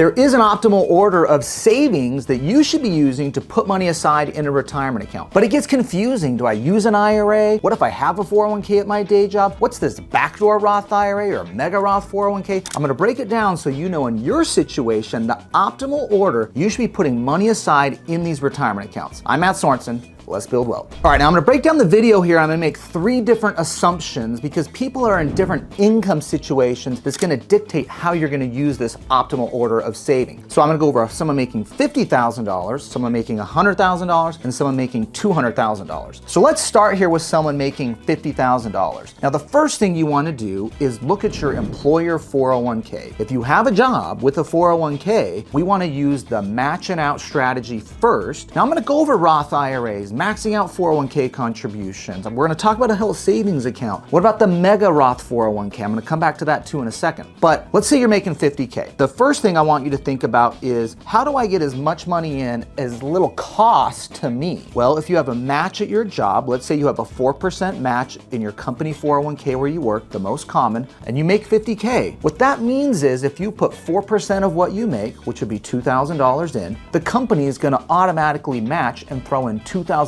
There is an optimal order of savings that you should be using to put money aside in a retirement account. But it gets confusing. Do I use an IRA? What if I have a 401k at my day job? What's this backdoor Roth IRA or mega Roth 401k? I'm gonna break it down so you know in your situation, the optimal order you should be putting money aside in these retirement accounts. I'm Matt Sorensen. Let's build wealth. All right, now I'm gonna break down the video here. I'm gonna make 3 different assumptions because people are in different income situations that's gonna dictate how you're gonna use this optimal order of saving. So I'm gonna go over someone making $50,000, someone making $100,000, and someone making $200,000. So let's start here with someone making $50,000. Now the first thing you wanna do is look at your employer 401k. If you have a job with a 401k, we wanna use the matching out strategy first. Now I'm gonna go over Roth IRAs, maxing out 401k contributions. We're gonna talk about a health savings account. What about the mega Roth 401k? I'm gonna come back to that too in a second. But let's say you're making 50K. The first thing I want you to think about is, how do I get as much money in as little cost to me? Well, if you have a match at your job, let's say you have a 4% match in your company 401k where you work, the most common, and you make 50K. What that means is if you put 4% of what you make, which would be $2,000 in, the company is gonna automatically match and throw in $2,000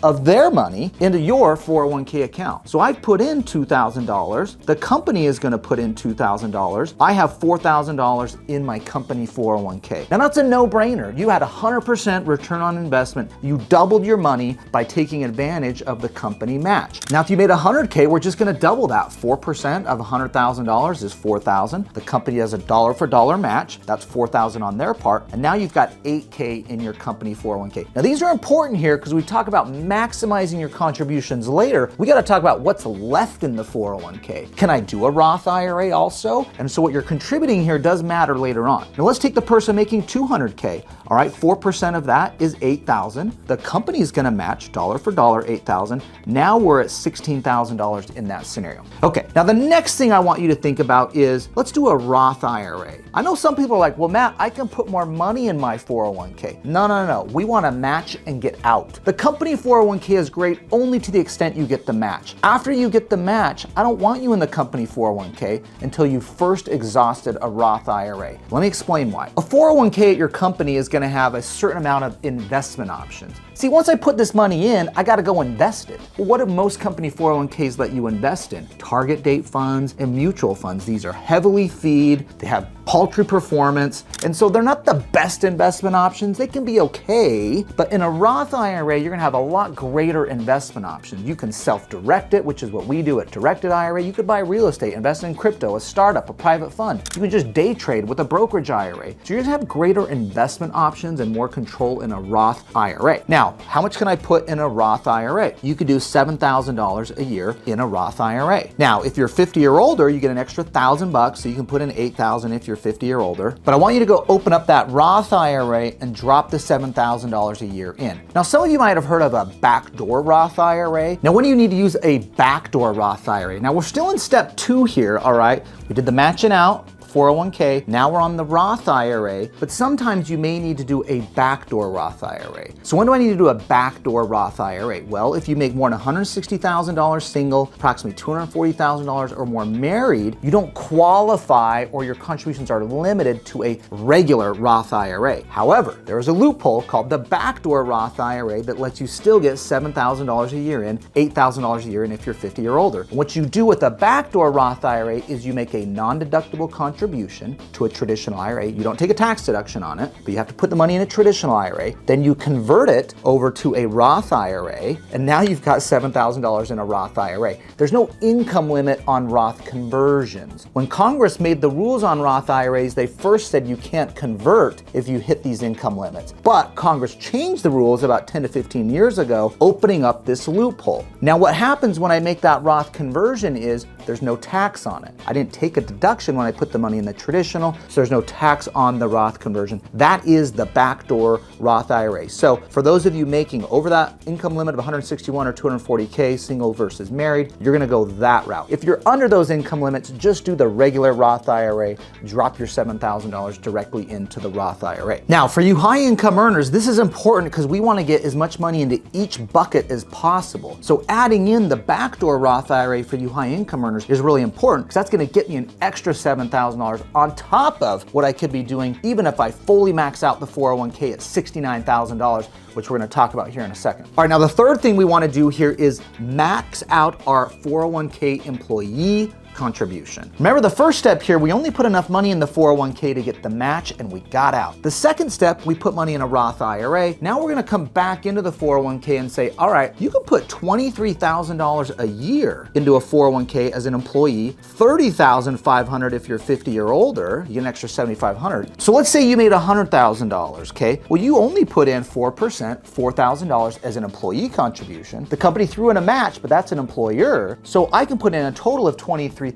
of their money into your 401k account. So I've put in $2,000. The company is going to put in $2,000. I have $4,000 in my company 401k. Now that's a no-brainer. You had 100% return on investment. You doubled your money by taking advantage of the company match. Now if you made 100K, we're just going to double that. 4% of $100,000 is $4,000. The company has a dollar for dollar match. That's $4,000 on their part. And now you've got $8K in your company 401k. Now these are important here because we talk about maximizing your contributions later. We got to talk about what's left in the 401k. Can I do a Roth IRA also? And so what you're contributing here does matter later on. Now let's take the person making 200K. All right, 4% of that is $8,000. The company is going to match dollar for dollar $8,000. Now we're at $16,000 in that scenario. Okay, now the next thing I want you to think about is, let's do a Roth IRA. I know some people are like, well, Matt, I can put more money in my 401k. No. We want to match and get out. The company 401k is great only to the extent you get the match. After you get the match, I don't want you in the company 401k until you first exhausted a Roth IRA. Let me explain why. A 401k at your company is going to have a certain amount of investment options. See, once I put this money in, I got to go invest it. Well, what do most company 401ks let you invest in? Target date funds and mutual funds. These are heavily feed, they have paltry performance, and so they're not the best investment options. They can be okay, but in a Roth IRA, you're gonna have a lot greater investment options. You can self-direct it, which is what we do at Directed IRA. You could buy real estate, invest in crypto, a startup, a private fund. You can just day trade with a brokerage IRA. So you're gonna have greater investment options and more control in a Roth IRA. Now, how much can I put in a Roth IRA? You could do $7,000 a year in a Roth IRA. Now, if you're 50 or older, you get an extra $1,000, so you can put in $8,000 if you're 50 or older. But I want you to go open up that Roth IRA and drop the $7,000 a year in. Now, some of you might have heard of a backdoor Roth IRA. Now, when do you need to use a backdoor Roth IRA? Now, we're still in step 2 here, all right? We did the matching out, 401k. Now we're on the Roth IRA, but sometimes you may need to do a backdoor Roth IRA. So when do I need to do a backdoor Roth IRA? Well, if you make more than $160,000 single, approximately $240,000 or more married, you don't qualify or your contributions are limited to a regular Roth IRA. However, there is a loophole called the backdoor Roth IRA that lets you still get $7,000 a year in, $8,000 a year in if you're 50 or older. And what you do with a backdoor Roth IRA is you make a non-deductible contribution to a traditional IRA. You don't take a tax deduction on it, but you have to put the money in a traditional IRA. Then you convert it over to a Roth IRA, and now you've got $7,000 in a Roth IRA. There's no income limit on Roth conversions. When Congress made the rules on Roth IRAs, they first said you can't convert if you hit these income limits. But Congress changed the rules about 10 to 15 years ago, opening up this loophole. Now what happens when I make that Roth conversion is there's no tax on it. I didn't take a deduction when I put the money in the traditional, so there's no tax on the Roth conversion. That is the backdoor Roth IRA. So for those of you making over that income limit of 161 or 240K, single versus married, you're gonna go that route. If you're under those income limits, just do the regular Roth IRA, drop your $7,000 directly into the Roth IRA. Now, for you high income earners, this is important because we wanna get as much money into each bucket as possible. So adding in the backdoor Roth IRA for you high income earners is really important because that's gonna get me an extra $7,000 $100,000 on top of what I could be doing even if I fully max out the 401k at $69,000, which we're gonna talk about here in a second. All right, now the third thing we wanna do here is max out our 401k employee contribution. Remember, the first step here, we only put enough money in the 401k to get the match and we got out. The second step, we put money in a Roth IRA. Now we're gonna come back into the 401k and say, all right, you can put $23,000 a year into a 401k as an employee, $30,500 if you're 50 or older, you get an extra $7,500. So let's say you made $100,000, okay? Well, you only put in 4%, $4,000 as an employee contribution. The company threw in a match, but that's an employer. So I can put in a total of $23,000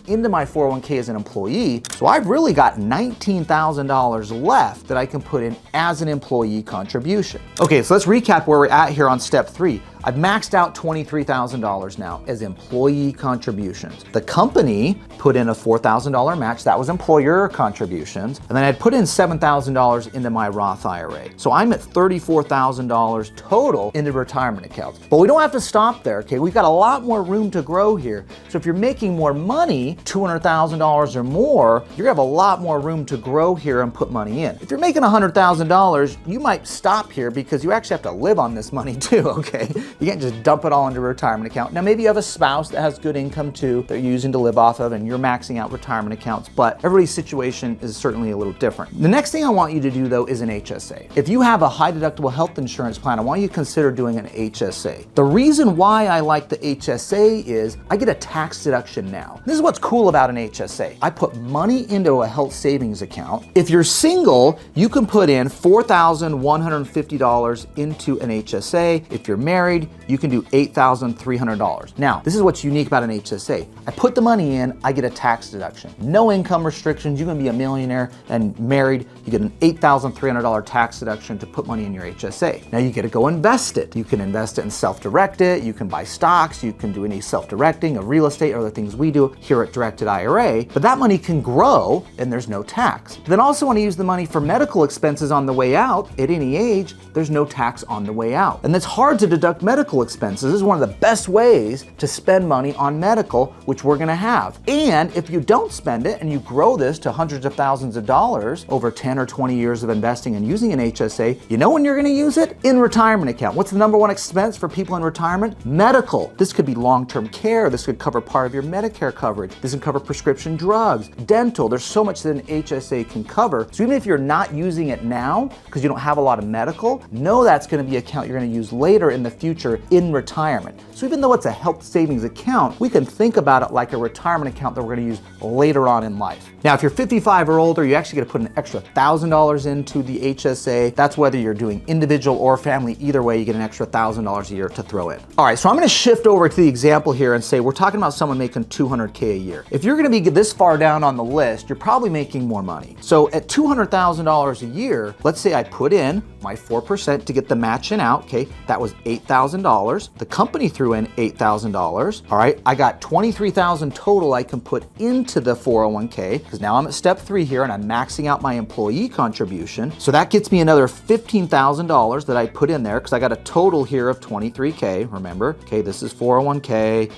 into my 401k as an employee. So I've really got $19,000 left that I can put in as an employee contribution. Okay, so let's recap where we're at here on step 3. I've maxed out $23,000 now as employee contributions. The company put in a $4,000 match, that was employer contributions, and then I'd put in $7,000 into my Roth IRA. So I'm at $34,000 total into retirement accounts. But we don't have to stop there, okay? We've got a lot more room to grow here. So if you're making more money, $200,000 or more, you're gonna have a lot more room to grow here and put money in. If you're making $100,000, you might stop here because you actually have to live on this money too, okay? You can't just dump it all into a retirement account. Now, maybe you have a spouse that has good income too that you're using to live off of and you're maxing out retirement accounts, but everybody's situation is certainly a little different. The next thing I want you to do though is an HSA. If you have a high deductible health insurance plan, I want you to consider doing an HSA. The reason why I like the HSA is I get a tax deduction now. This is what's cool about an HSA. I put money into a health savings account. If you're single, you can put in $4,150 into an HSA. If you're married, you can do $8,300. Now, this is what's unique about an HSA. I put the money in, I get a tax deduction. No income restrictions, you can be a millionaire and married, you get an $8,300 tax deduction to put money in your HSA. Now you get to go invest it. You can invest it and self-direct it, you can buy stocks, you can do any self-directing of real estate or other things we do here at Directed IRA, but that money can grow and there's no tax. Then also want to use the money for medical expenses on the way out. At any age, there's no tax on the way out. And it's hard to deduct medical expenses. This is one of the best ways to spend money on medical, which we're gonna have. And if you don't spend it and you grow this to hundreds of thousands of dollars over 10 or 20 years of investing and using an HSA, you know when you're gonna use it? In retirement account. What's the number one expense for people in retirement? Medical. This could be long-term care. This could cover part of your Medicare coverage. This can cover prescription drugs, dental. There's so much that an HSA can cover. So even if you're not using it now because you don't have a lot of medical, know that's gonna be an account you're gonna use later in the future in retirement. So even though it's a health savings account, we can think about it like a retirement account that we're gonna use later on in life. Now, if you're 55 or older, you actually get to put an extra $1,000 into the HSA. That's whether you're doing individual or family. Either way, you get an extra $1,000 a year to throw in. All right, so I'm gonna shift over to the example here and say we're talking about someone making $200K a year. If you're gonna be this far down on the list, you're probably making more money. So at $200,000 a year, let's say I put in my 4% to get the matching out, okay? That was $8,000. The company threw in $8,000. All right, I got $23,000 total I can put into the 401k because now I'm at step 3 here and I'm maxing out my employee contribution. So that gets me another $15,000 that I put in there because I got a total here of $23K, remember? Okay, this is 401k,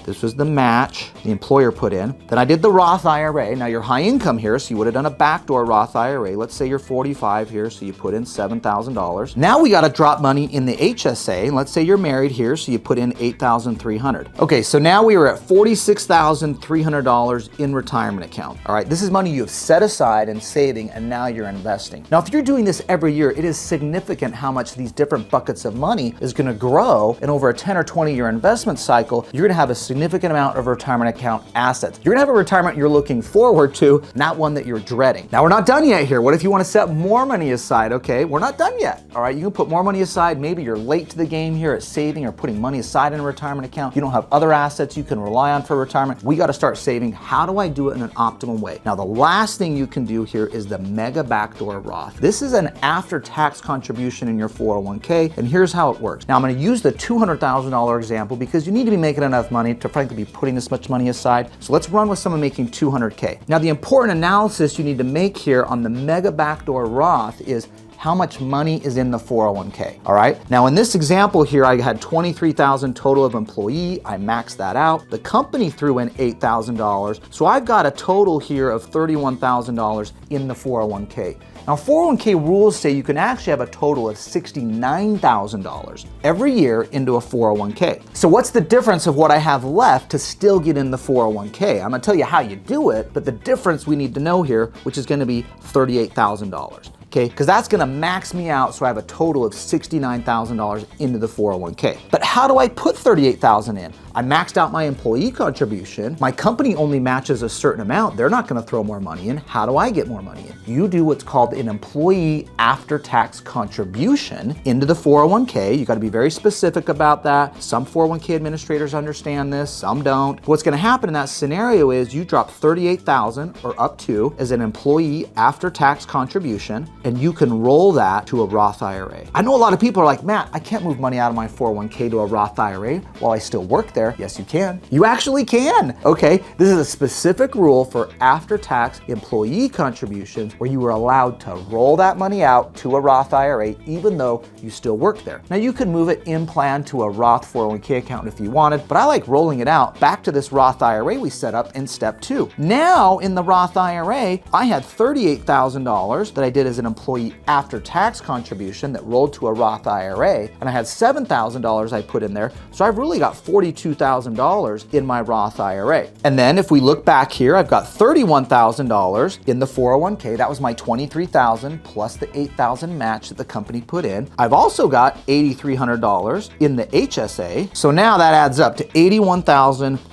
this was the match the employer put in. Then I did the Roth IRA. Now you're high income here, so you would have done a backdoor Roth IRA. Let's say you're 45 here, so you put in $7,000. Now we got to drop money in the HSA. Let's say you're married here, so you put in $8,300. Okay, so now we are at $46,300 in retirement account. All right, this is money you have set aside and saving, and now you're investing. Now, if you're doing this every year, it is significant how much these different buckets of money is going to grow. And over a 10 or 20 year investment cycle, you're going to have a significant amount of retirement account assets. You're going to have a retirement you're looking forward to, not one that you're dreading. Now, we're not done yet here. What if you want to set more money aside? Okay, we're not done yet. All right, you can put more money aside. Maybe you're late to the game here at saving or putting money aside in a retirement account. You don't have other assets you can rely on for retirement. We got to start saving. How do I do it in an optimal way? Now, the last thing you can do here is the mega backdoor Roth. This is an after-tax contribution in your 401k, and here's how it works. Now, I'm going to use the $200,000 example because you need to be making enough money to frankly be putting this much money aside. So let's run with someone making $200K. Now, the important analysis you need to make here on the mega backdoor Roth is how much money is in the 401k, all right? Now in this example here, I had 23,000 total of employee, I maxed that out. The company threw in $8,000, so I've got a total here of $31,000 in the 401k. Now 401k rules say you can actually have a total of $69,000 every year into a 401k. So what's the difference of what I have left to still get in the 401k? I'm gonna tell you how you do it, but the difference we need to know here, which is gonna be $38,000. Okay, because that's gonna max me out so I have a total of $69,000 into the 401k. But how do I put $38,000 in? I maxed out my employee contribution. My company only matches a certain amount. They're not gonna throw more money in. How do I get more money in? You do what's called an employee after-tax contribution into the 401k. You gotta be very specific about that. Some 401k administrators understand this, some don't. What's gonna happen in that scenario is you drop $38,000 or up to as an employee after-tax contribution, and you can roll that to a Roth IRA. I know a lot of people are like, Matt, I can't move money out of my 401k to a Roth IRA while I still work there. Yes, you can. You actually can, okay? This is a specific rule for after-tax employee contributions where you are allowed to roll that money out to a Roth IRA even though you still work there. Now you can move it in plan to a Roth 401k account if you wanted, but I like rolling it out back to this Roth IRA we set up in step 2. Now in the Roth IRA, I had $38,000 that I did as an employee after-tax contribution that rolled to a Roth IRA, and I had $7,000 I put in there, so I've really got $42,000 in my Roth IRA. And then if we look back here, I've got $31,000 in the 401k. That was my $23,000 plus the $8,000 match that the company put in. I've also got $8,300 in the HSA, so now that adds up to $81,300.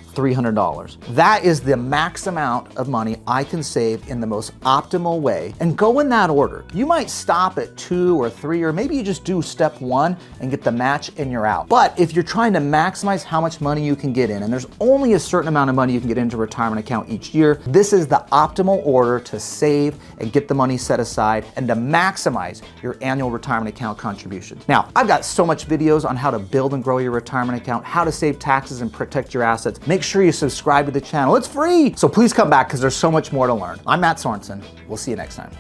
That is the max amount of money I can save in the most optimal way, and go in that order. You might stop at 2 or 3, or maybe you just do step 1 and get the match and you're out. But if you're trying to maximize how much money you can get in, and there's only a certain amount of money you can get into a retirement account each year, this is the optimal order to save and get the money set aside and to maximize your annual retirement account contribution. Now, I've got so much videos on how to build and grow your retirement account, how to save taxes and protect your assets. Make sure you subscribe to the channel. It's free. So please come back because there's so much more to learn. I'm Matt Sorensen. We'll see you next time.